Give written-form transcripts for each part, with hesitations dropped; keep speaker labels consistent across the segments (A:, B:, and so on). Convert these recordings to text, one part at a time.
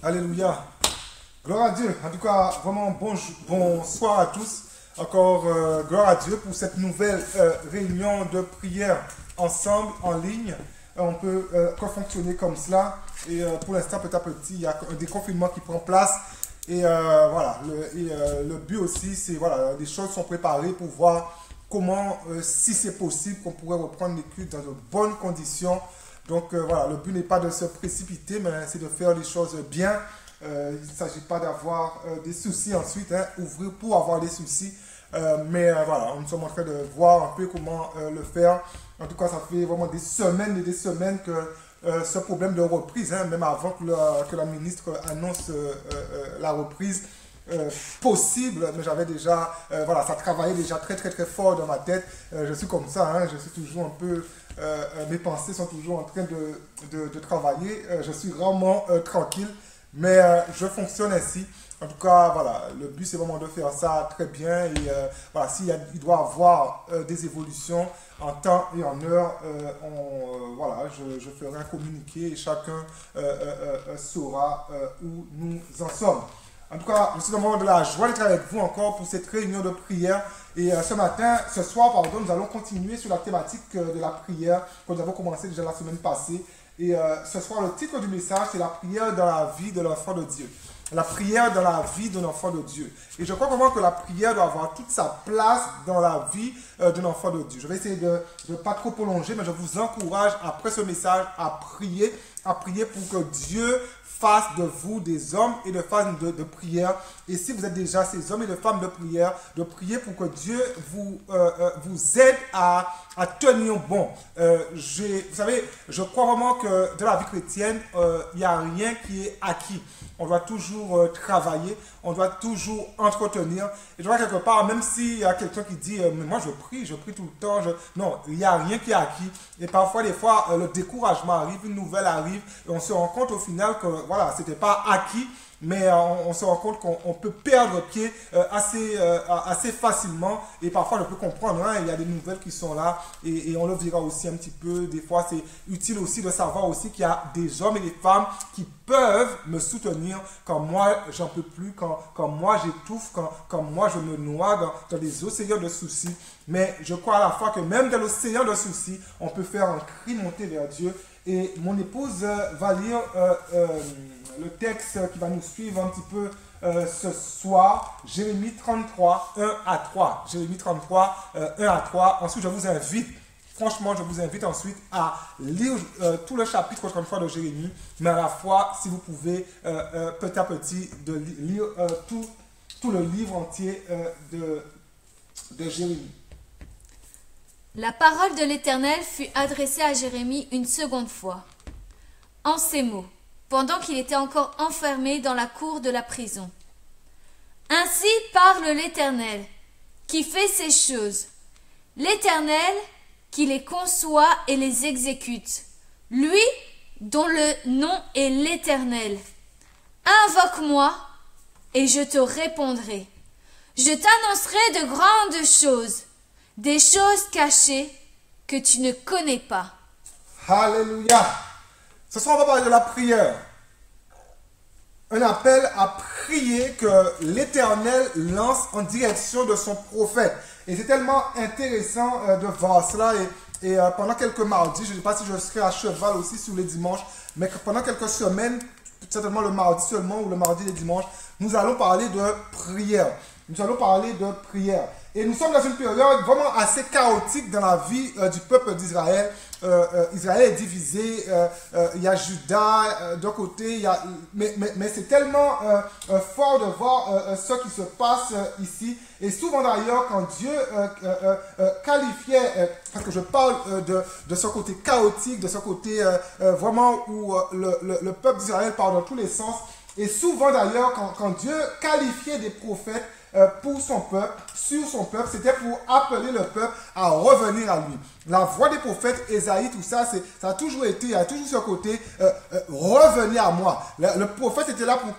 A: Alléluia. Gloire à Dieu. En tout cas, vraiment bonsoir à tous. Encore gloire à Dieu pour cette nouvelle réunion de prière ensemble, en ligne. On peut fonctionner comme cela. Et pour l'instant, petit à petit, il y a un déconfinement qui prend place. Et voilà, le but aussi, c'est voilà, des choses sont préparées pour voir comment, si c'est possible, qu'on pourrait reprendre les cultes dans de bonnes conditions. Donc voilà, le but n'est pas de se précipiter, mais c'est de faire les choses bien. Il ne s'agit pas d'avoir des soucis ensuite, hein, ouvrir pour avoir des soucis. Mais voilà, nous sommes en train de voir un peu comment le faire. En tout cas, ça fait vraiment des semaines et des semaines que ce problème de reprise, hein, même avant que la ministre annonce la reprise possible, mais j'avais déjà, voilà, ça travaillait déjà très très très fort dans ma tête. Je suis comme ça, hein, je suis toujours un peu, mes pensées sont toujours en train de travailler. Je suis rarement tranquille, mais je fonctionne ainsi. En tout cas, voilà, le but c'est vraiment de faire ça très bien et voilà, il doit y avoir des évolutions en temps et en heure, voilà, je ferai un communiqué et chacun saura où nous en sommes. En tout cas, je suis vraiment de la joie d'être avec vous encore pour cette réunion de prière. Et ce soir, pardon, nous allons continuer sur la thématique de la prière que nous avons commencé déjà la semaine passée. Et ce soir, le titre du message, c'est la prière dans la vie de l'enfant de Dieu. La prière dans la vie d'un enfant de Dieu. Et je crois vraiment que la prière doit avoir toute sa place dans la vie d'un enfant de Dieu. Je vais essayer de ne pas trop prolonger, mais je vous encourage, après ce message, à prier pour que Dieu fasse de vous des hommes et des femmes de prière. Et si vous êtes déjà ces hommes et des femmes de prière, de prier pour que Dieu vous aide à tenir bon. Vous savez, je crois vraiment que dans la vie chrétienne, il n'y a rien qui est acquis. On doit toujours travailler, on doit toujours entretenir. Et je vois quelque part, même s'il y a quelqu'un qui dit mais moi je prie tout le temps. Non, il n'y a rien qui est acquis. Et parfois, des fois, le découragement arrive, une nouvelle arrive, et on se rend compte au final que voilà, ce n'était pas acquis. Mais on se rend compte qu'on peut perdre pied assez facilement. Et parfois, je peux comprendre, hein, il y a des nouvelles qui sont là. Et on le verra aussi un petit peu. Des fois, c'est utile aussi de savoir aussi qu'il y a des hommes et des femmes qui peuvent me soutenir quand moi, j'en peux plus, quand moi, j'étouffe, quand moi, je me noie dans des océans de soucis. Mais je crois à la fois que même dans l'océan de soucis, on peut faire un cri monter vers Dieu. Et mon épouse va lire le texte qui va nous suivre un petit peu ce soir, Jérémie 33, 1 à 3. Jérémie 33, 1 à 3. Ensuite, je vous invite, franchement, je vous invite ensuite à lire tout le chapitre, encore une fois, de Jérémie, mais à la fois, si vous pouvez, petit à petit, de lire tout le livre entier de Jérémie.
B: La parole de l'Éternel fut adressée à Jérémie une seconde fois, en ces mots, pendant qu'il était encore enfermé dans la cour de la prison. Ainsi parle l'Éternel, qui fait ces choses, l'Éternel qui les conçoit et les exécute, lui dont le nom est l'Éternel. Invoque-moi, et je te répondrai. Je t'annoncerai de grandes choses, des choses cachées que tu ne connais pas.
A: Alléluia. Ce soir, on va parler de la prière. Un appel à prier que l'Éternel lance en direction de son prophète. Et c'est tellement intéressant de voir cela. Et pendant quelques mardis, je ne sais pas si je serai à cheval aussi sur les dimanches, mais pendant quelques semaines, certainement le mardi seulement ou le mardi et les dimanches, nous allons parler de prière. Nous allons parler de prière. Et nous sommes dans une période vraiment assez chaotique dans la vie du peuple d'Israël. Israël est divisé, il y a Juda d'un côté, mais c'est tellement fort de voir ce qui se passe ici. Et souvent d'ailleurs, quand Dieu qualifiait, parce que je parle de ce côté chaotique, de ce côté vraiment où le peuple d'Israël parle dans tous les sens. Et souvent d'ailleurs, quand Dieu qualifiait des prophètes, pour son peuple, sur son peuple, c'était pour appeler le peuple à revenir à lui. La voix des prophètes, Ésaïe, tout ça, ça a toujours été, il y a toujours ce côté, revenez à moi. Le prophète était là pour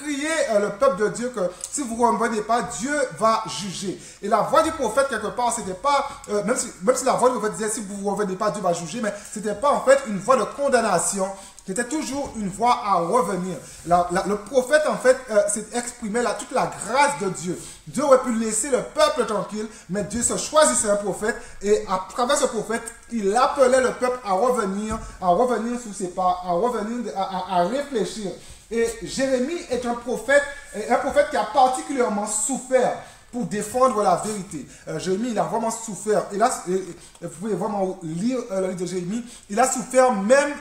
A: crier le peuple de Dieu que si vous ne revenez pas, Dieu va juger. Et la voix du prophète, quelque part, c'était pas, même si la voix du prophète disait si vous ne revenez pas, Dieu va juger, mais c'était pas en fait une voix de condamnation. C'était toujours une voix à revenir. Le prophète, en fait, s'est exprimé toute la grâce de Dieu. Dieu aurait pu laisser le peuple tranquille, mais Dieu se choisissait un prophète et à travers ce prophète, il appelait le peuple à revenir sous ses pas, à réfléchir. Et Jérémie est un prophète qui a particulièrement souffert pour défendre la vérité. Jérémie, il a vraiment souffert. Et là, vous pouvez vraiment lire le livre de Jérémie. Il a souffert même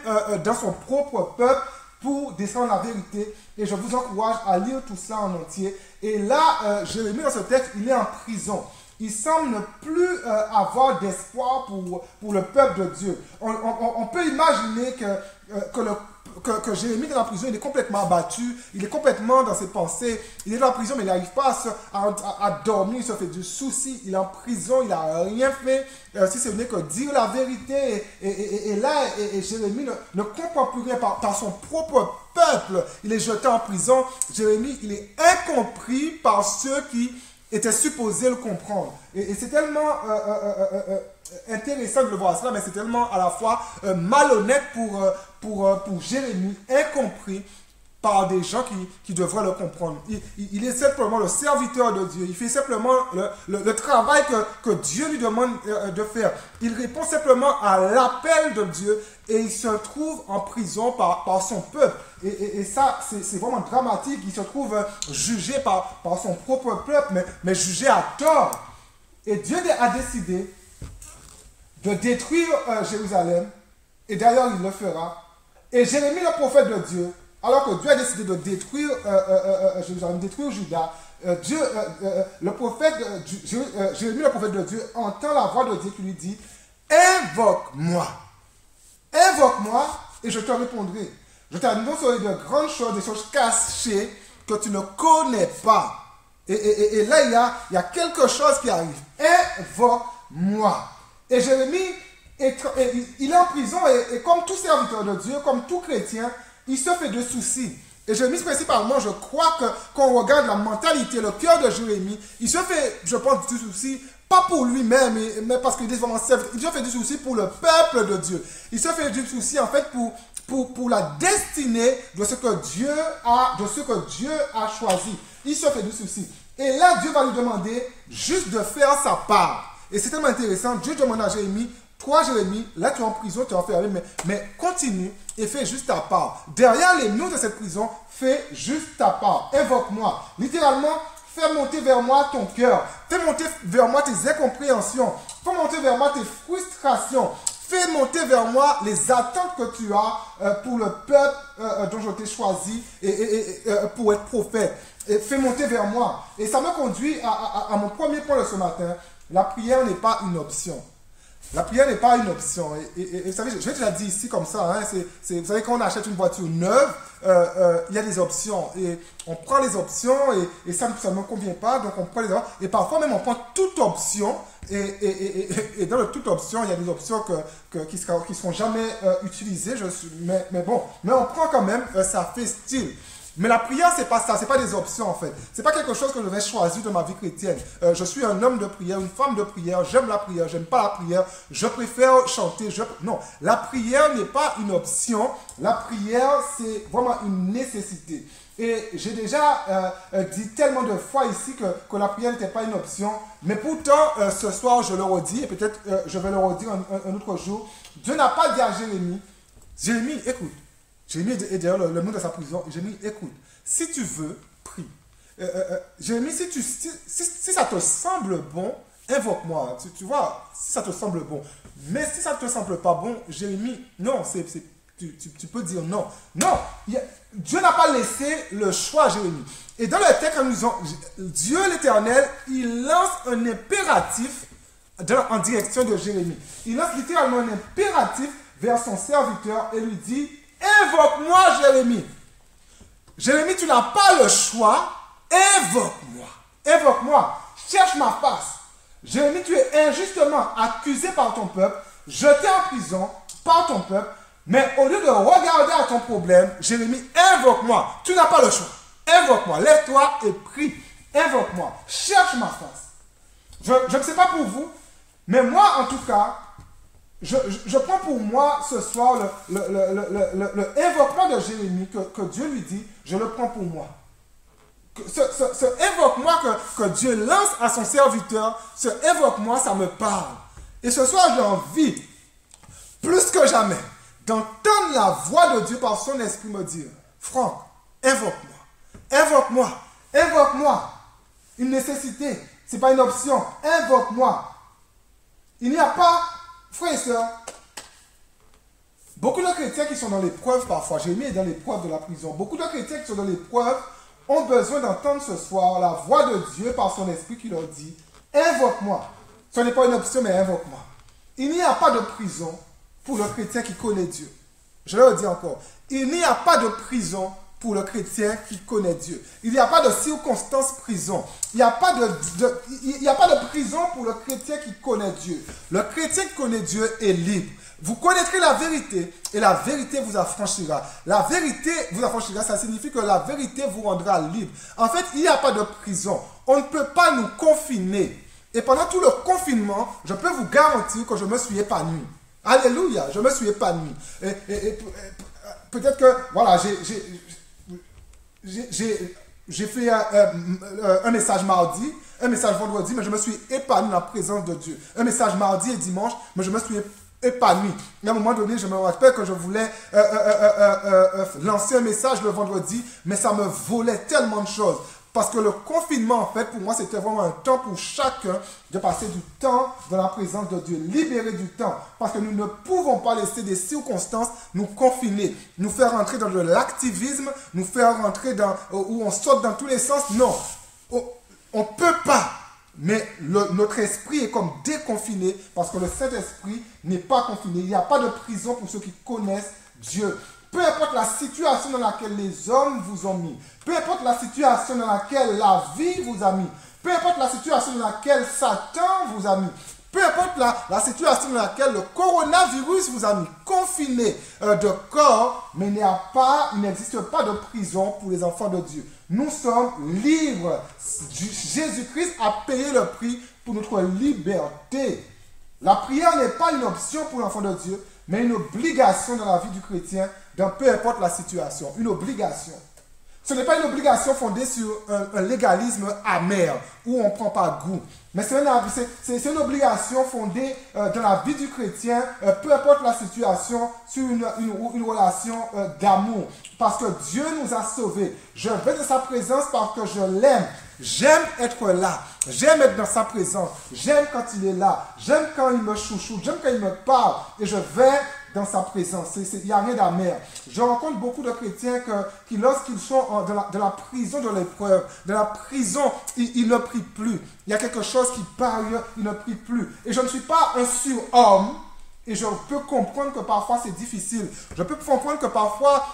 A: dans son propre peuple pour défendre la vérité. Et je vous encourage à lire tout ça en entier. Et là, Jérémie, dans ce texte, il est en prison. Il semble ne plus avoir d'espoir pour le peuple de Dieu. On peut imaginer que Jérémie dans la prison, il est complètement abattu, il est complètement dans ses pensées, il est dans la prison mais il n'arrive pas à dormir, il se fait du souci, il est en prison, il n'a rien fait, si ce n'est que dire la vérité, et là, Jérémie ne comprend plus rien par son propre peuple, il est jeté en prison. Jérémie, il est incompris par ceux qui étaient supposés le comprendre, et c'est tellement intéressant de le voir cela, mais c'est tellement à la fois malhonnête pour Jérémie, incompris par des gens qui devraient le comprendre. Il est simplement le serviteur de Dieu. Il fait simplement le travail que Dieu lui demande de faire. Il répond simplement à l'appel de Dieu et il se trouve en prison par son peuple. Et ça, c'est vraiment dramatique. Il se trouve jugé par son propre peuple, mais jugé à tort. Et Dieu a décidé de détruire Jérusalem, et d'ailleurs il le fera. Et Jérémie, le prophète de Dieu, alors que Dieu a décidé de détruire Jérusalem, détruire Juda, Jérémie, le prophète de Dieu, entend la voix de Dieu qui lui dit « Invoque-moi, invoque-moi, et je te répondrai. Je t'annoncerai de grandes choses, des choses cachées que tu ne connais pas. » Et là, il y a quelque chose qui arrive. Invoque-moi. Et Jérémie, il est en prison et comme tout serviteur de Dieu, comme tout chrétien, il se fait de soucis. Et Jérémie, principalement, je crois qu'on regarde la mentalité, le cœur de Jérémie, il se fait, je pense, du souci, pas pour lui-même, mais parce qu'il est vraiment serviteur. Il se fait du souci pour le peuple de Dieu. Il se fait du souci, en fait, pour la destinée de ce que Dieu a choisi. Il se fait du souci. Et là, Dieu va lui demander juste de faire sa part. Et c'est tellement intéressant. Dieu demande à Jérémie, toi Jérémie, là tu es en prison, tu es enfermé, mais continue et fais juste ta part. Derrière les murs de cette prison, fais juste ta part. Invoque-moi. Littéralement, fais monter vers moi ton cœur. Fais monter vers moi tes incompréhensions. Fais monter vers moi tes frustrations. Fais monter vers moi les attentes que tu as pour le peuple dont je t'ai choisi pour être prophète. Et fais monter vers moi. Et ça me conduit à mon premier point de ce matin. La prière n'est pas une option. La prière n'est pas une option. Et vous savez, je l'ai déjà dit ici comme ça. Hein, vous savez, quand on achète une voiture neuve, il y a des options. Et on prend les options et ça ne me convient pas. Donc on prend les options. Et parfois même on prend toute option. Et dans toute option, il y a des options qui ne seront jamais utilisées. Mais bon, mais on prend quand même, ça fait style. Mais la prière, c'est pas ça, c'est pas des options en fait. C'est pas quelque chose que je vais choisir de ma vie chrétienne. Je suis un homme de prière, une femme de prière, j'aime la prière, j'aime pas la prière, je préfère chanter. Non, la prière n'est pas une option, la prière c'est vraiment une nécessité. Et j'ai déjà dit tellement de fois ici que la prière n'était pas une option, mais pourtant ce soir je le redis, et peut-être je vais le redire un autre jour. Dieu n'a pas dit à Jérémie, écoute. Jérémie est derrière le mur de sa prison. Jérémie, écoute, si tu veux, prie. Jérémie, si ça te semble bon, invoque-moi. Tu vois, si ça te semble bon. Mais si ça ne te semble pas bon, Jérémie, non, tu peux dire non. Non, Dieu n'a pas laissé le choix à Jérémie. Et dans le texte, Dieu l'Éternel, il lance un impératif en direction de Jérémie. Il lance littéralement un impératif vers son serviteur et lui dit, invoque-moi, Jérémie. Jérémie, tu n'as pas le choix. Invoque-moi. Invoque-moi. Cherche ma face. Jérémie, tu es injustement accusé par ton peuple, jeté en prison par ton peuple, mais au lieu de regarder à ton problème, Jérémie, invoque-moi. Tu n'as pas le choix. Invoque-moi. Lève-toi et prie. Invoque-moi. Cherche ma face. Je ne sais pas pour vous, mais moi, en tout cas, je prends pour moi ce soir le invoquement de Jérémie que Dieu lui dit, je le prends pour moi. Ce invoque-moi que Dieu lance à son serviteur, ce invoque-moi, ça me parle. Et ce soir, j'ai envie, plus que jamais, d'entendre la voix de Dieu par son esprit me dire, Franck, invoque-moi, invoque-moi, invoque-moi. Une nécessité, ce n'est pas une option. Invoque-moi. Il n'y a pas, frères et sœurs, beaucoup de chrétiens qui sont dans l'épreuve parfois, Jérémie est dans l'épreuve de la prison, beaucoup de chrétiens qui sont dans l'épreuve ont besoin d'entendre ce soir la voix de Dieu par son esprit qui leur dit, invoque-moi. Ce n'est pas une option, mais invoque-moi. Il n'y a pas de prison pour le chrétien qui connaît Dieu. Je le dis encore, il n'y a pas de prison pour le chrétien qui connaît Dieu. Il n'y a pas de circonstance prison. Il n'y a pas de prison pour le chrétien qui connaît Dieu. Le chrétien qui connaît Dieu est libre. Vous connaîtrez la vérité et la vérité vous affranchira. La vérité vous affranchira, ça signifie que la vérité vous rendra libre. En fait, il n'y a pas de prison. On ne peut pas nous confiner. Et pendant tout le confinement, je peux vous garantir que je me suis épanoui. Alléluia, je me suis épanoui. Et peut-être que, voilà, j'ai fait un message mardi, un message vendredi, mais je me suis épanoui dans la présence de Dieu. Un message mardi et dimanche, mais je me suis épanoui. Et à un moment donné, je me rappelle que je voulais lancer un message le vendredi, mais ça me volait tellement de choses. Parce que le confinement, en fait, pour moi, c'était vraiment un temps pour chacun de passer du temps dans la présence de Dieu, libérer du temps. Parce que nous ne pouvons pas laisser des circonstances nous confiner, nous faire rentrer dans de l'activisme, nous faire rentrer dans où on saute dans tous les sens. Non, on ne peut pas. Mais notre esprit est comme déconfiné parce que le Saint-Esprit n'est pas confiné. Il n'y a pas de prison pour ceux qui connaissent Dieu. Peu importe la situation dans laquelle les hommes vous ont mis, peu importe la situation dans laquelle la vie vous a mis, peu importe la situation dans laquelle Satan vous a mis, peu importe la situation dans laquelle le coronavirus vous a mis, confiné de corps, mais il n'existe pas de prison pour les enfants de Dieu. Nous sommes libres. Jésus-Christ a payé le prix pour notre liberté. La prière n'est pas une option pour l'enfant de Dieu, mais une obligation dans la vie du chrétien, dans peu importe la situation. Une obligation. Ce n'est pas une obligation fondée sur un légalisme amer, où on ne prend pas goût. Mais c'est une obligation fondée dans la vie du chrétien, peu importe la situation, sur une relation d'amour. Parce que Dieu nous a sauvés. Je vais de sa présence parce que je l'aime. J'aime être là. J'aime être dans sa présence. J'aime quand il est là. J'aime quand il me chouchoute. J'aime quand il me parle. Et je vais dans sa présence. Il n'y a rien d'amer. Je rencontre beaucoup de chrétiens qui lorsqu'ils sont dans la prison de l'épreuve, dans la prison, ils ne prient plus. Il y a quelque chose qui parle, ils ne prient plus. Et je ne suis pas un surhomme. Et je peux comprendre que parfois c'est difficile. Je peux comprendre que parfois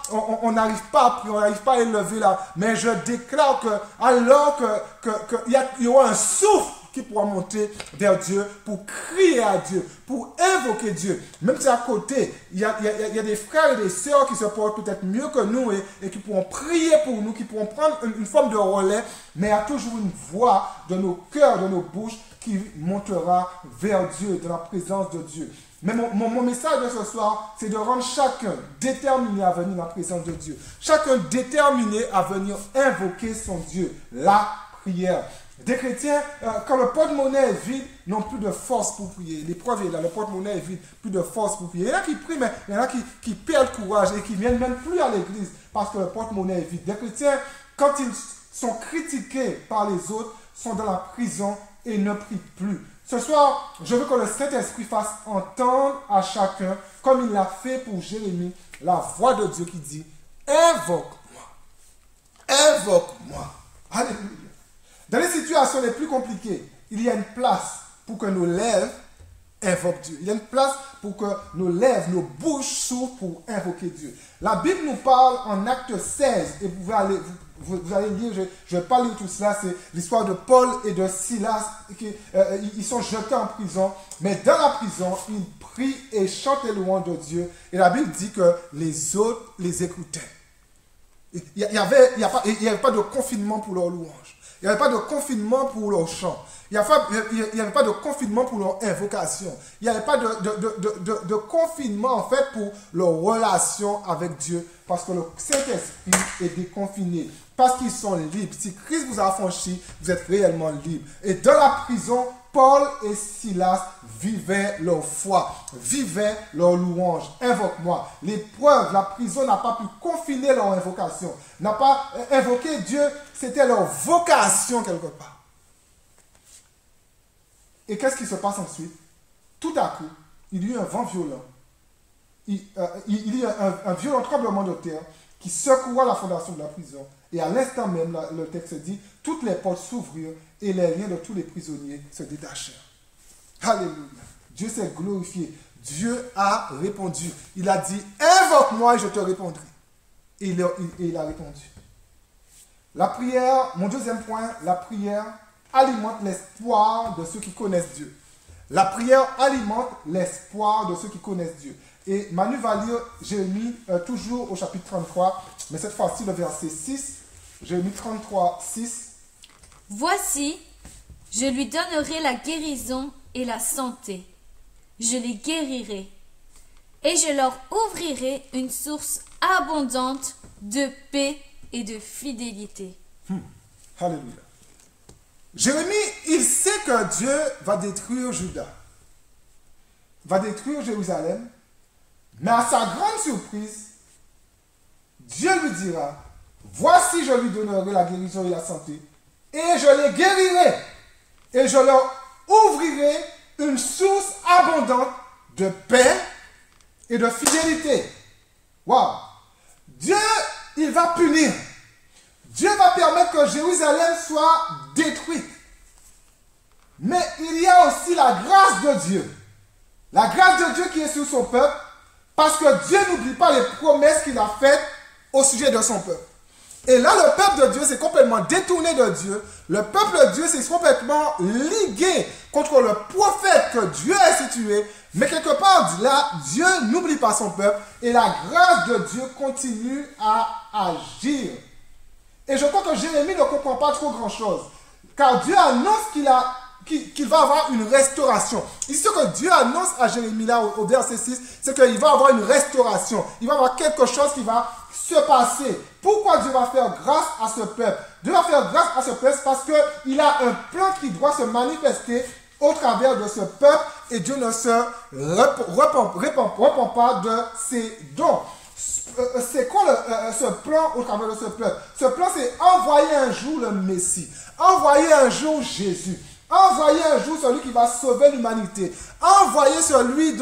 A: on n'arrive pas à prier, on n'arrive pas à élever là. Mais je déclare que alors qu'il y aura un souffle qui pourra monter vers Dieu pour crier à Dieu, pour invoquer Dieu. Même si à côté, il y a des frères et des sœurs qui se portent peut-être mieux que nous et qui pourront prier pour nous, qui pourront prendre une forme de relais, mais il y a toujours une voix de nos cœurs, de nos bouches qui montera vers Dieu, dans la présence de Dieu. Mais mon message de ce soir, c'est de rendre chacun déterminé à venir dans la présence de Dieu. Chacun déterminé à venir invoquer son Dieu, la prière. Des chrétiens, quand le porte-monnaie est vide, n'ont plus de force pour prier. L'épreuve est là, le porte-monnaie est vide, plus de force pour prier. Il y en a qui prient, mais il y en a qui perdent courage et qui ne viennent même plus à l'église parce que le porte-monnaie est vide. Des chrétiens, quand ils sont critiqués par les autres, sont dans la prison et ne prient plus. Ce soir, je veux que le Saint-Esprit fasse entendre à chacun, comme il l'a fait pour Jérémie, la voix de Dieu qui dit « Invoque-moi, invoque-moi ». Alléluia. Dans les situations les plus compliquées, il y a une place pour que nos lèvres invoquent Dieu. Il y a une place pour que nos lèvres, nos bouches s'ouvrent pour invoquer Dieu. La Bible nous parle en Acte 16, et vous allez lire, je ne vais pas lire tout cela, c'est l'histoire de Paul et de Silas, ils sont jetés en prison, mais dans la prison, ils prient et chantent les louanges de Dieu, et la Bible dit que les autres les écoutaient. Il n'y avait pas de confinement pour leur louange. Il n'y avait pas de confinement pour leur chant. Il n'y avait pas de confinement pour leur invocation. Il n'y avait pas de confinement en fait pour leur relation avec Dieu. Parce que le Saint-Esprit est déconfiné. Parce qu'ils sont libres. Si Christ vous a affranchi, vous êtes réellement libre. Et dans la prison, Paul et Silas vivaient leur foi, vivaient leur louange. Invoque-moi. L'épreuve, la prison n'a pas pu confiner leur invocation. N'a pas invoqué Dieu, c'était leur vocation quelque part. Et qu'est-ce qui se passe ensuite? Tout à coup, il y eut un vent violent. Il y eut un violent tremblement de terre qui secoua la fondation de la prison. Et à l'instant même, le texte dit, toutes les portes s'ouvrirent et les liens de tous les prisonniers se détachèrent. Alléluia. Dieu s'est glorifié. Dieu a répondu. Il a dit, invoque-moi et je te répondrai. Et il a répondu. La prière, mon deuxième point, la prière alimente l'espoir de ceux qui connaissent Dieu. La prière alimente l'espoir de ceux qui connaissent Dieu. Et Manu va lire Jérémie toujours au chapitre 33, mais cette fois-ci le verset 6. Jérémie 33, 6.
B: Voici, je lui donnerai la guérison et la santé. Je les guérirai. Et je leur ouvrirai une source abondante de paix et de fidélité.
A: Alléluia. Jérémie, il sait que Dieu va détruire Juda, va détruire Jérusalem, mais à sa grande surprise, Dieu lui dira, voici je lui donnerai la guérison et la santé, et je les guérirai, et je leur ouvrirai une source abondante de paix et de fidélité. Waouh! Dieu, il va punir. Dieu va permettre que Jérusalem soit détruite. Mais il y a aussi la grâce de Dieu. La grâce de Dieu qui est sur son peuple, parce que Dieu n'oublie pas les promesses qu'il a faites au sujet de son peuple. Et là, le peuple de Dieu s'est complètement détourné de Dieu. Le peuple de Dieu s'est complètement ligué contre le prophète que Dieu a institué. Mais quelque part, là, Dieu n'oublie pas son peuple. Et la grâce de Dieu continue à agir. Et je crois que Jérémie ne comprend pas trop grand-chose. Car Dieu annonce qu'il va avoir une restauration. Ici, ce que Dieu annonce à Jérémie là au verset 6, c'est qu'il va avoir une restauration. Il va avoir quelque chose qui va se passer. Pourquoi Dieu va faire grâce à ce peuple? Dieu va faire grâce à ce peuple parce qu'il a un plan qui doit se manifester au travers de ce peuple et Dieu ne se repent pas de ses dons. C'est quoi ce plan au travers de ce peuple? Ce plan, c'est envoyer un jour le Messie, envoyer un jour Jésus, envoyer un jour celui qui va sauver l'humanité, envoyer celui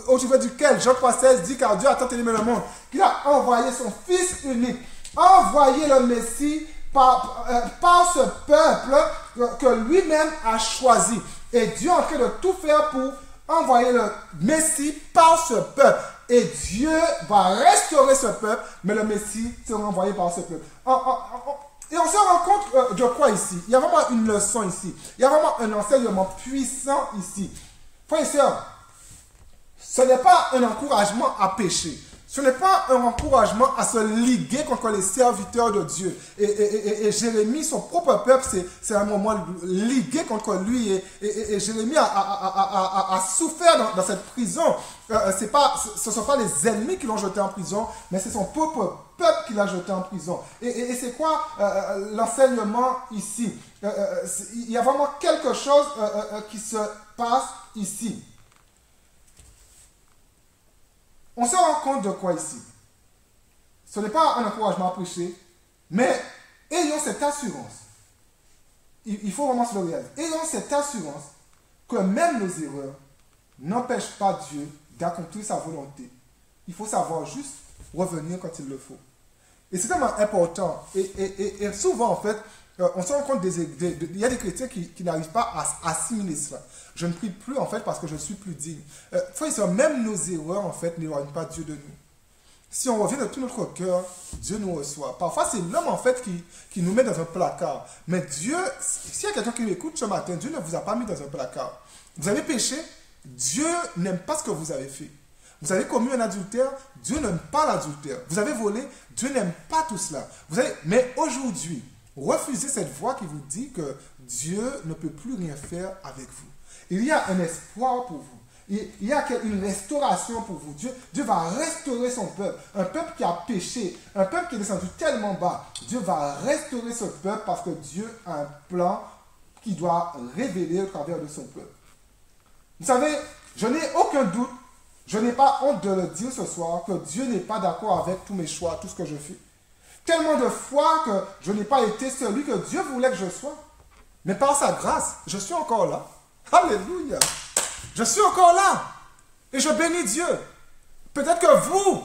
A: au sujet duquel Jean 3,16 dit car Dieu a tant aimé le monde qu'il a envoyé son Fils unique, envoyer le Messie par ce peuple que lui-même a choisi. Et Dieu est en train de tout faire pour envoyer le Messie par ce peuple. Et Dieu va restaurer ce peuple, mais le Messie sera envoyé par ce peuple. Et on se rend compte de quoi ici? Il y a vraiment une leçon ici. Il y a vraiment un enseignement puissant ici. Frères et sœurs, ce n'est pas un encouragement à pécher. Ce n'est pas un encouragement à se liguer contre les serviteurs de Dieu. Et Jérémie, son propre peuple, c'est un moment ligué contre lui. Et Jérémie a souffert dans cette prison. Ce ne sont pas les ennemis qui l'ont jeté en prison, mais c'est son propre peuple qui l'a jeté en prison. Et c'est quoi l'enseignement ici? Il y a vraiment quelque chose qui se passe ici. On se rend compte de quoi ici? Ce n'est pas un encouragement à prêcher, mais ayons cette assurance. Il faut vraiment se le réaliser. Ayons cette assurance que même nos erreurs n'empêchent pas Dieu d'accomplir sa volonté. Il faut savoir juste revenir quand il le faut. Et c'est tellement important. Et souvent, en fait, on se rend compte il y a des chrétiens qui n'arrivent pas à assimiler cela. Je ne prie plus, en fait, parce que je suis plus digne. Frères et sœurs, même nos erreurs, en fait, n'éloignent pas Dieu de nous. Si on revient de tout notre cœur, Dieu nous reçoit. Parfois, c'est l'homme, en fait, qui nous met dans un placard. Mais Dieu, s'il y a quelqu'un qui m'écoute ce matin, Dieu ne vous a pas mis dans un placard. Vous avez péché, Dieu n'aime pas ce que vous avez fait. Vous avez commis un adultère, Dieu n'aime pas l'adultère. Vous avez volé, Dieu n'aime pas tout cela. Mais aujourd'hui, refusez cette voix qui vous dit que Dieu ne peut plus rien faire avec vous. Il y a un espoir pour vous. Il y a une restauration pour vous. Dieu va restaurer son peuple. Un peuple qui a péché, un peuple qui est descendu tellement bas. Dieu va restaurer ce peuple parce que Dieu a un plan qui doit révéler au travers de son peuple. Vous savez, je n'ai aucun doute, je n'ai pas honte de le dire ce soir, que Dieu n'est pas d'accord avec tous mes choix, tout ce que je fais. Tellement de fois que je n'ai pas été celui que Dieu voulait que je sois. Mais par sa grâce, je suis encore là. Alléluia. Je suis encore là. Et je bénis Dieu. Peut-être que vous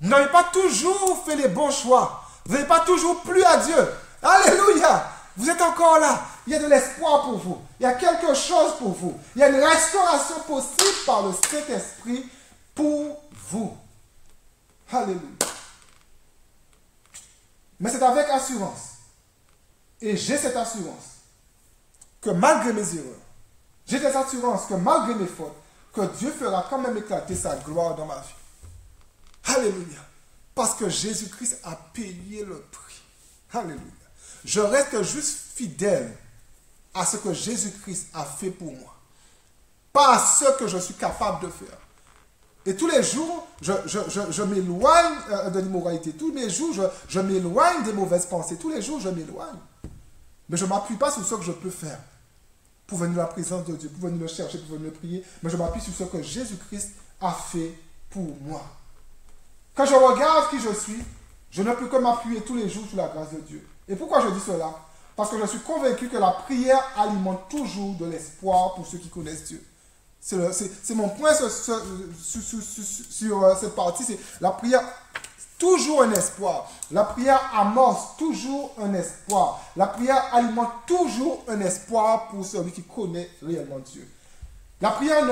A: n'avez pas toujours fait les bons choix. Vous n'avez pas toujours plu à Dieu. Alléluia. Vous êtes encore là. Il y a de l'espoir pour vous. Il y a quelque chose pour vous. Il y a une restauration possible par le Saint-Esprit pour vous. Alléluia. Mais c'est avec assurance. Et j'ai cette assurance que malgré mes erreurs, j'ai cette assurance que malgré mes fautes, que Dieu fera quand même éclater sa gloire dans ma vie. Alléluia. Parce que Jésus-Christ a payé le prix. Alléluia. Je reste juste fidèle à ce que Jésus-Christ a fait pour moi. Pas à ce que je suis capable de faire. Et tous les jours, je m'éloigne de l'immoralité. Tous les jours, je m'éloigne des mauvaises pensées. Tous les jours, je m'éloigne. Mais je ne m'appuie pas sur ce que je peux faire pour venir à la présence de Dieu, pour venir le chercher, pour venir le prier. Mais je m'appuie sur ce que Jésus-Christ a fait pour moi. Quand je regarde qui je suis, je ne peux que m'appuyer tous les jours sur la grâce de Dieu. Et pourquoi je dis cela? Parce que je suis convaincu que la prière alimente toujours de l'espoir pour ceux qui connaissent Dieu. C'est mon point sur cette partie, c'est la prière, toujours un espoir. La prière amorce toujours un espoir. La prière alimente toujours un espoir pour celui qui connaît réellement Dieu. La prière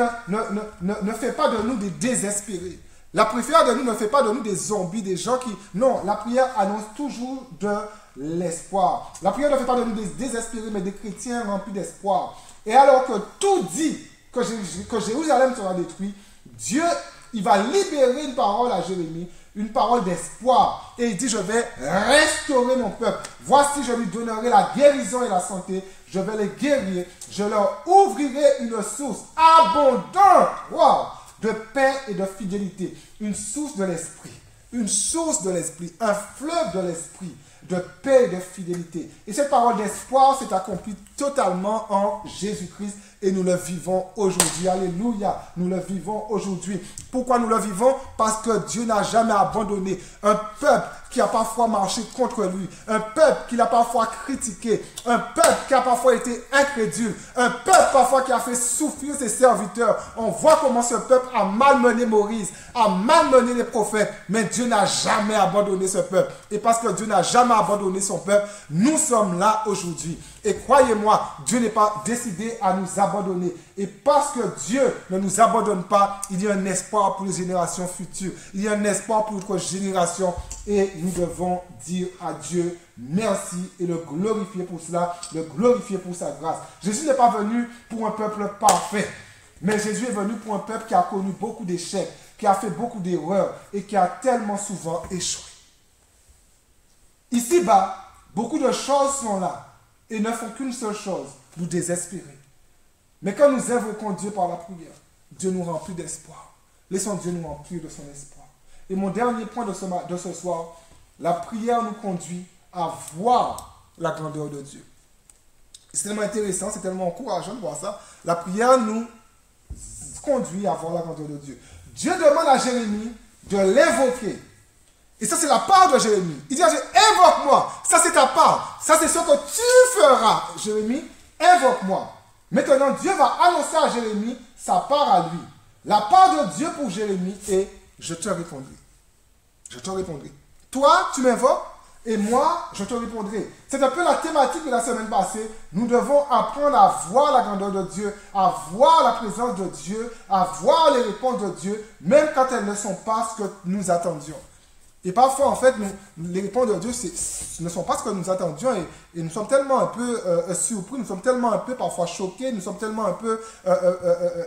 A: ne fait pas de nous des désespérés. La prière de nous ne fait pas de nous des zombies, des gens qui... Non, la prière annonce toujours de l'espoir. La prière ne fait pas de nous des désespérés, mais des chrétiens remplis d'espoir. Et alors que tout dit que Jérusalem sera détruit, Dieu, il va libérer une parole à Jérémie, une parole d'espoir. Et il dit, je vais restaurer mon peuple. Voici, je lui donnerai la guérison et la santé. Je vais les guérir. Je leur ouvrirai une source abondante. Wow! De paix et de fidélité. Une source de l'esprit. Une source de l'esprit. Un fleuve de l'esprit. De paix et de fidélité. Et cette parole d'espoir s'est accomplie totalement en Jésus-Christ. Et nous le vivons aujourd'hui. Alléluia. Nous le vivons aujourd'hui. Pourquoi nous le vivons? Parce que Dieu n'a jamais abandonné un peuple qui a parfois marché contre lui, un peuple qu'il a parfois critiqué, un peuple qui a parfois été incrédule, un peuple parfois qui a fait souffrir ses serviteurs. On voit comment ce peuple a malmené Moïse, a malmené les prophètes, mais Dieu n'a jamais abandonné ce peuple. Et parce que Dieu n'a jamais abandonné son peuple, nous sommes là aujourd'hui. Et croyez-moi, Dieu n'est pas décidé à nous abandonner. Et parce que Dieu ne nous abandonne pas, il y a un espoir pour les générations futures. Il y a un espoir pour notre génération. Et nous devons dire à Dieu merci et le glorifier pour cela, le glorifier pour sa grâce. Jésus n'est pas venu pour un peuple parfait, mais Jésus est venu pour un peuple qui a connu beaucoup d'échecs, qui a fait beaucoup d'erreurs et qui a tellement souvent échoué. Ici-bas, beaucoup de choses sont là et ne font qu'une seule chose, nous désespérer. Mais quand nous invoquons Dieu par la prière, Dieu nous remplit d'espoir. Laissons Dieu nous remplir de son espoir. Et mon dernier point de ce soir, la prière nous conduit à voir la grandeur de Dieu. C'est tellement intéressant, c'est tellement encourageant de voir ça. La prière nous conduit à voir la grandeur de Dieu. Dieu demande à Jérémie de l'invoquer. Et ça, c'est la part de Jérémie. Il dit à Jérémie, invoque-moi. Ça, c'est ta part. Ça, c'est ce que tu feras. Jérémie, invoque-moi. Maintenant, Dieu va annoncer à Jérémie sa part à lui. La part de Dieu pour Jérémie est, je te répondrai. Je te répondrai. Toi, tu m'invoques et moi, je te répondrai. C'est un peu la thématique de la semaine passée. Nous devons apprendre à voir la grandeur de Dieu, à voir la présence de Dieu, à voir les réponses de Dieu, même quand elles ne sont pas ce que nous attendions. Et parfois, en fait, les réponses de Dieu ne sont pas ce que nous attendions et nous sommes tellement un peu surpris, nous sommes tellement un peu parfois choqués, nous sommes tellement un peu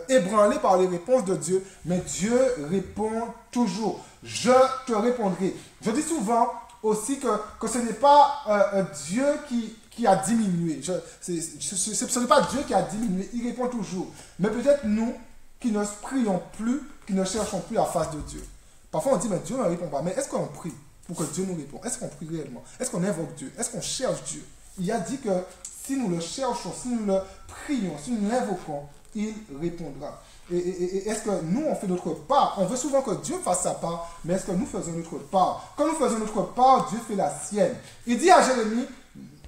A: ébranlés par les réponses de Dieu. Mais Dieu répond toujours. Je te répondrai. Je dis souvent aussi que ce n'est pas Dieu qui a diminué. Ce n'est pas Dieu qui a diminué, il répond toujours. Mais peut-être nous qui ne prions plus, qui ne cherchons plus la face de Dieu. Parfois on dit, mais Dieu ne répond pas. Mais est-ce qu'on prie pour que Dieu nous réponde? Est-ce qu'on prie réellement? Est-ce qu'on invoque Dieu? Est-ce qu'on cherche Dieu? Il a dit que si nous le cherchons, si nous le prions, si nous l'invoquons, il répondra. Et est-ce que nous, on fait notre part? On veut souvent que Dieu fasse sa part, mais est-ce que nous faisons notre part? Quand nous faisons notre part, Dieu fait la sienne. Il dit à Jérémie,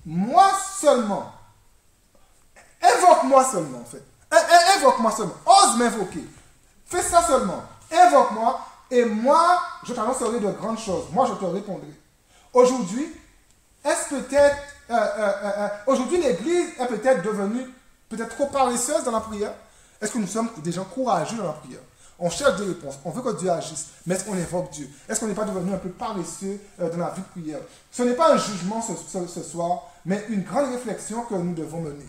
A: moi seulement, invoque-moi seulement, en fait. Invoque-moi seulement. Ose m'invoquer. Fais ça seulement. Invoque-moi. Et moi, je t'annoncerai de grandes choses. Moi, je te répondrai. Aujourd'hui, est-ce peut-être... aujourd'hui, l'Église est peut-être devenue peut-être trop paresseuse dans la prière. Est-ce que nous sommes des gens courageux dans la prière? On cherche des réponses. On veut que Dieu agisse. Mais est-ce qu'on évoque Dieu? Est-ce qu'on n'est pas devenu un peu paresseux dans la vie de prière? Ce n'est pas un jugement ce soir, mais une grande réflexion que nous devons mener.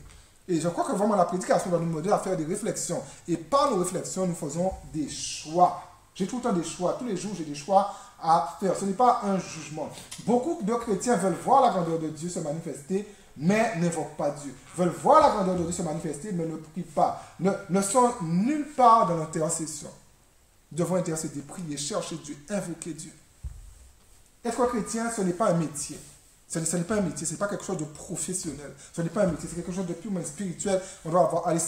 A: Et je crois que vraiment la prédication va nous mener à faire des réflexions. Et par nos réflexions, nous faisons des choix. J'ai tout le temps des choix. Tous les jours, j'ai des choix à faire. Ce n'est pas un jugement. Beaucoup de chrétiens veulent voir la grandeur de Dieu se manifester, mais n'invoquent pas Dieu. Veulent voir la grandeur de Dieu se manifester, mais ne prient pas. Ne sont nulle part dans l'intercession. Nous devons intercéder, prier, chercher Dieu, invoquer Dieu. Être chrétien, ce n'est pas un métier. Ce n'est pas un métier, ce n'est pas quelque chose de professionnel. Ce n'est pas un métier, c'est quelque chose de purement spirituel. On doit aller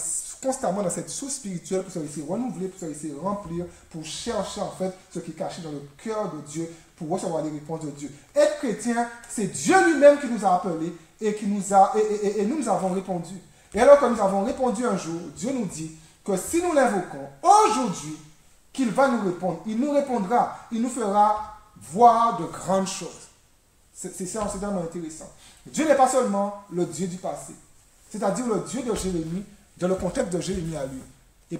A: constamment dans cette source spirituelle pour se laisser renouveler, pour se laisser remplir, pour chercher en fait ce qui est caché dans le cœur de Dieu, pour recevoir les réponses de Dieu. Être chrétien, c'est Dieu lui-même qui nous a appelés et nous avons répondu. Et alors que nous avons répondu un jour, Dieu nous dit que si nous l'invoquons aujourd'hui, qu'il va nous répondre. Il nous répondra, il nous fera voir de grandes choses. C'est tellement intéressant. Dieu n'est pas seulement le Dieu du passé, c'est-à-dire le Dieu de Jérémie, dans le contexte de Jérémie à lui. Et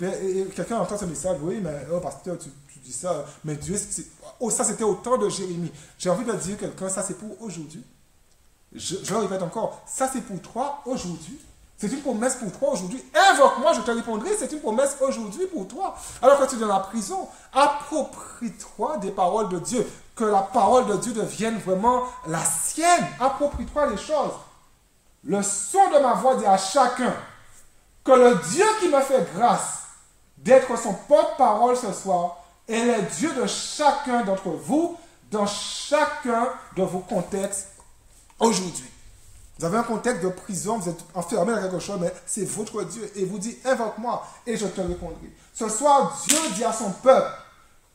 A: quelqu'un entend ce message, oui, mais oh, pasteur, tu dis ça, mais Dieu, ça c'était au temps de Jérémie. J'ai envie de dire à quelqu'un, ça c'est pour aujourd'hui. Je le répète encore, ça c'est pour toi aujourd'hui. C'est une promesse pour toi aujourd'hui. Invoque-moi, je te répondrai. C'est une promesse aujourd'hui pour toi. Alors que tu es dans la prison, approprie-toi des paroles de Dieu. Que la parole de Dieu devienne vraiment la sienne. Approprie-toi les choses. Le son de ma voix dit à chacun que le Dieu qui me fait grâce d'être son porte-parole ce soir est le Dieu de chacun d'entre vous, dans chacun de vos contextes aujourd'hui. Vous avez un contexte de prison, vous êtes enfermé dans quelque chose, mais c'est votre Dieu. Et vous dit, invoque-moi et je te répondrai. Ce soir, Dieu dit à son peuple,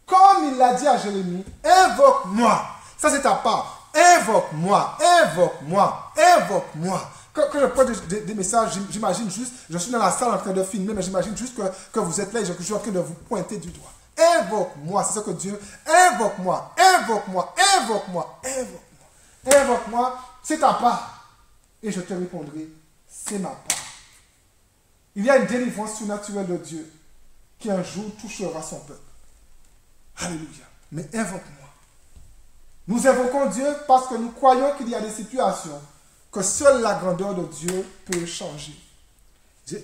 A: comme il l'a dit à Jérémie, invoque-moi. Ça, c'est ta part. Invoque-moi, invoque-moi, invoque-moi. Quand je prends des messages, j'imagine juste, je suis dans la salle en train de filmer, mais j'imagine juste que vous êtes là et je suis en train de vous pointer du doigt. Invoque-moi, c'est ce que Dieu, invoque-moi, invoque-moi, invoque-moi, invoque-moi. Invoque-moi, c'est ta part. Et je te répondrai, c'est ma part. Il y a une délivrance surnaturelle de Dieu qui un jour touchera son peuple. Alléluia. Mais invoque-moi. Nous invoquons Dieu parce que nous croyons qu'il y a des situations que seule la grandeur de Dieu peut changer. Je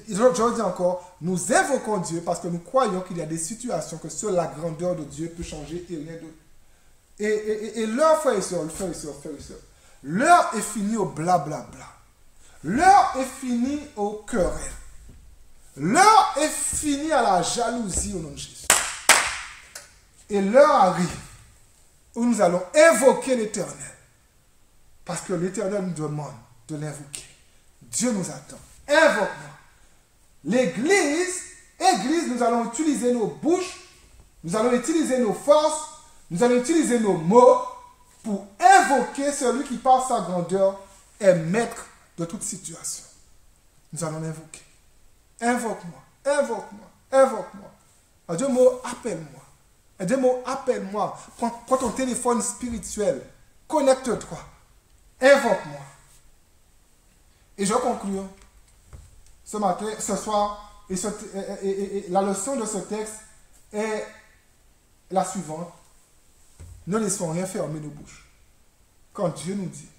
A: dis encore, nous invoquons Dieu parce que nous croyons qu'il y a des situations que seule la grandeur de Dieu peut changer et rien d'autre. Et l'heure, frères et sœurs, l'heure est finie au blablabla. L'heure est finie au querelle. L'heure est finie à la jalousie au nom de Jésus. Et l'heure arrive où nous allons invoquer l'Éternel. Parce que l'Éternel nous demande de l'invoquer. Dieu nous attend. Invoque-moi. L'église, nous allons utiliser nos bouches, nous allons utiliser nos forces, nous allons utiliser nos mots pour invoquer celui qui, par sa grandeur, est maître de toute situation. Nous allons l'invoquer. Invoque-moi, invoque-moi, invoque-moi. En deux mots, appelle-moi. En deux mots, appelle-moi. Prends ton téléphone spirituel. Connecte-toi. Invoque-moi. Et je conclue ce matin, ce soir, et la leçon de ce texte est la suivante. ne laissons rien fermer nos bouches. Quand Dieu nous dit,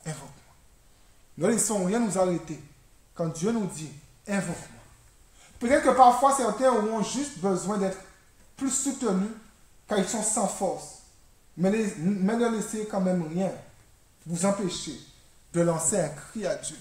A: invoque-moi. Ne laissons rien nous arrêter. Quand Dieu nous dit, invoque-moi. Peut-être que parfois certains auront juste besoin d'être plus soutenus car ils sont sans force. Mais ne laissez quand même rien vous empêcher de lancer un cri à Dieu.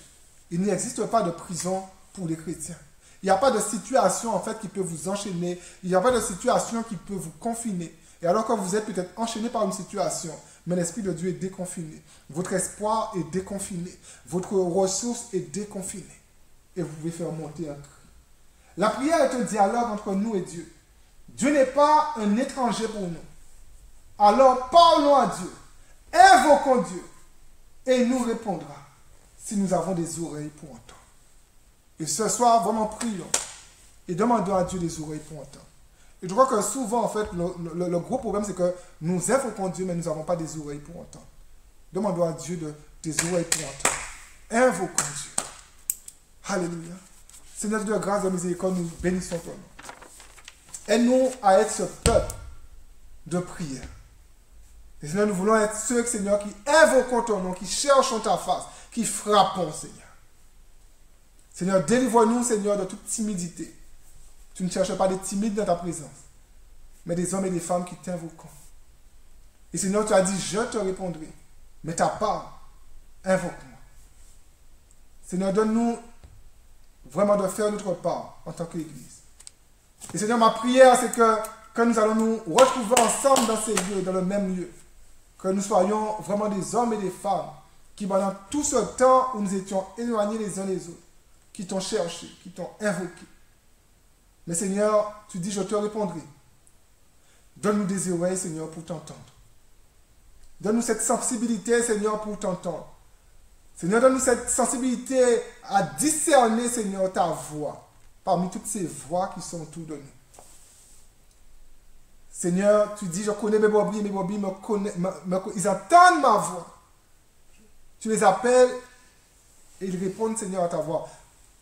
A: Il n'existe pas de prison pour les chrétiens. Il n'y a pas de situation en fait qui peut vous enchaîner. Il n'y a pas de situation qui peut vous confiner. Et alors que vous êtes peut-être enchaîné par une situation, mais l'Esprit de Dieu est déconfiné. Votre espoir est déconfiné. Votre ressource est déconfinée. Et vous pouvez faire monter un cri. La prière est un dialogue entre nous et Dieu. Dieu n'est pas un étranger pour nous. Alors parlons à Dieu. Invoquons Dieu. Et il nous répondra si nous avons des oreilles pour entendre. Et ce soir, vraiment prions. Et demandons à Dieu des oreilles pour entendre. Et je crois que souvent, en fait, le gros problème, c'est que nous invoquons Dieu, mais nous n'avons pas des oreilles pour entendre. Demandons à Dieu des oreilles pour entendre. Invoquons Dieu. Alléluia. Seigneur de grâce et de miséricorde, nous bénissons ton nom. Aide-nous à être ce peuple de prière. Et Seigneur, nous voulons être ceux, Seigneur, qui invoquons ton nom, qui cherchons ta face, qui frappons, Seigneur. Seigneur, délivre-nous, Seigneur, de toute timidité. Tu ne cherches pas des timides dans ta présence, mais des hommes et des femmes qui t'invoquent. Et Seigneur, tu as dit, je te répondrai, mais ta part, invoque-moi. Seigneur, donne-nous vraiment de faire notre part en tant qu'Église. Et Seigneur, ma prière, c'est que nous allons nous retrouver ensemble dans ces lieux, dans le même lieu. Que nous soyons vraiment des hommes et des femmes qui, pendant tout ce temps où nous étions éloignés les uns des autres, qui t'ont cherché, qui t'ont invoqué. Mais Seigneur, tu dis, je te répondrai. Donne-nous des oreilles, Seigneur, pour t'entendre. Donne-nous cette sensibilité, Seigneur, pour t'entendre. Seigneur, donne-nous cette sensibilité à discerner, Seigneur, ta voix, parmi toutes ces voix qui sont autour de nous. Seigneur, tu dis, je connais mes brebis ils entendent ma voix. Tu les appelles et ils répondent, Seigneur, à ta voix.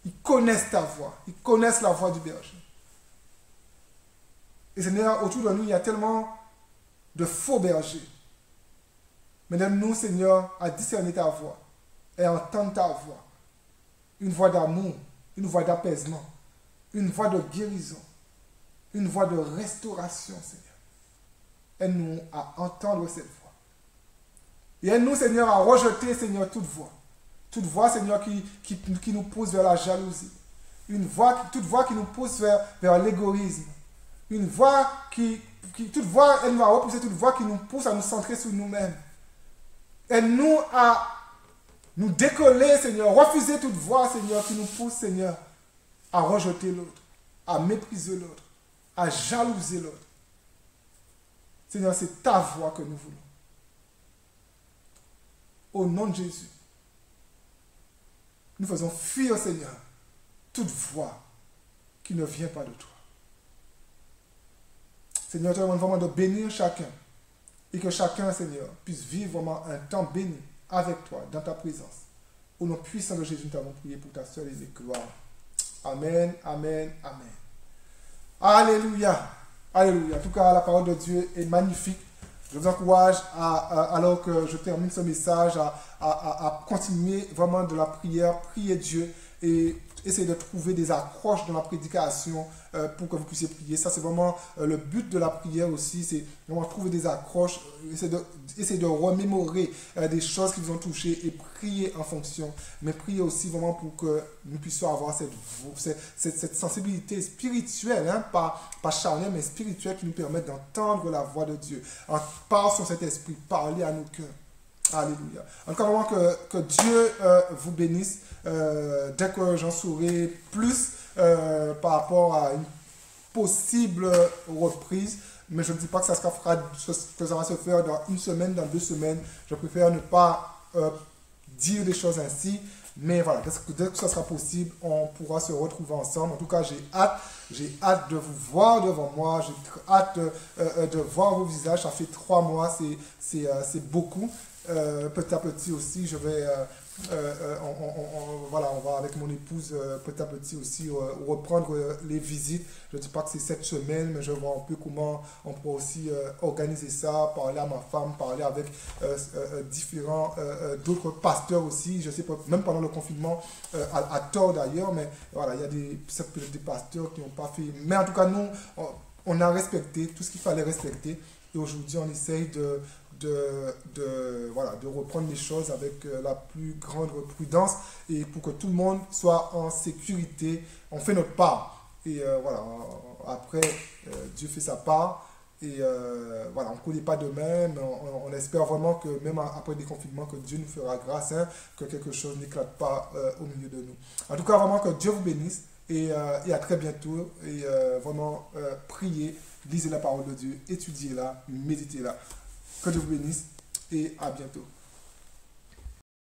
A: Ils connaissent ta voix. Ils connaissent la voix du berger. Et Seigneur, autour de nous, il y a tellement de faux bergers. Mais donne-nous, Seigneur, à discerner ta voix et à entendre ta voix. Une voix d'amour, une voix d'apaisement, une voix de guérison, une voix de restauration, Seigneur. Aide-nous à entendre cette voix. Et aide-nous, Seigneur, à rejeter, Seigneur, toute voix. Toute voix, Seigneur, qui nous pousse vers la jalousie. Toute voix qui nous pousse vers l'égoïsme. Une voix toute voix, elle va repousser toute voix qui nous pousse à nous centrer sur nous-mêmes. Aide-nous à nous décoller, Seigneur. Refuser toute voix, Seigneur, qui nous pousse, Seigneur, à rejeter l'autre, à mépriser l'autre, à jalouser l'autre. Seigneur, c'est ta voix que nous voulons. Au nom de Jésus, nous faisons fuir, Seigneur, toute voix qui ne vient pas de toi. Seigneur, je te demande vraiment de bénir chacun et que chacun, Seigneur, puisse vivre vraiment un temps béni avec toi, dans ta présence. Au nom puissant de Jésus, nous t'avons prié pour ta seule et unique gloire. Amen, amen, amen. Alléluia, alléluia. En tout cas, la parole de Dieu est magnifique. Je vous encourage, alors que je termine ce message, à continuer vraiment de la prière, prier Dieu et essayer de trouver des accroches dans la prédication pour que vous puissiez prier. Ça, c'est vraiment le but de la prière aussi, c'est vraiment trouver des accroches, essayer de remémorer des choses qui vous ont touché et prier en fonction. Mais prier aussi vraiment pour que nous puissions avoir cette sensibilité spirituelle, hein, pas charnelle, mais spirituelle qui nous permet d'entendre la voix de Dieu. Par son Saint-Esprit, parler à nos cœurs. Alléluia. Encore vraiment que Dieu vous bénisse. Dès que j'en saurai plus par rapport à une possible reprise, mais je ne dis pas que ça va se faire dans une semaine, dans 2 semaines. Je préfère ne pas dire des choses ainsi. Mais voilà, dès que ça sera possible, on pourra se retrouver ensemble. En tout cas, j'ai hâte de vous voir devant moi. J'ai hâte de voir vos visages. Ça fait 3 mois, c'est beaucoup. petit à petit aussi, je vais, voilà, on va avec mon épouse petit à petit aussi reprendre les visites. Je ne dis pas que c'est cette semaine, mais je vois un peu comment on pourra aussi organiser ça, parler à ma femme, parler avec différents d'autres pasteurs aussi. Je sais pas, même pendant le confinement, à tort d'ailleurs, mais voilà, il y a des pasteurs qui n'ont pas fait. Mais en tout cas, nous, on a respecté tout ce qu'il fallait respecter. Et aujourd'hui, on essaye voilà, de reprendre les choses avec la plus grande prudence et pour que tout le monde soit en sécurité. On fait notre part. Et voilà, après, Dieu fait sa part. Et voilà, on ne connaît pas demain, mais on espère vraiment que même après le déconfinement, que Dieu nous fera grâce, hein, que quelque chose n'éclate pas au milieu de nous. En tout cas, vraiment que Dieu vous bénisse et à très bientôt. Et vraiment, priez, lisez la parole de Dieu, étudiez-la, méditez-la. Que Dieu vous bénisse et à bientôt.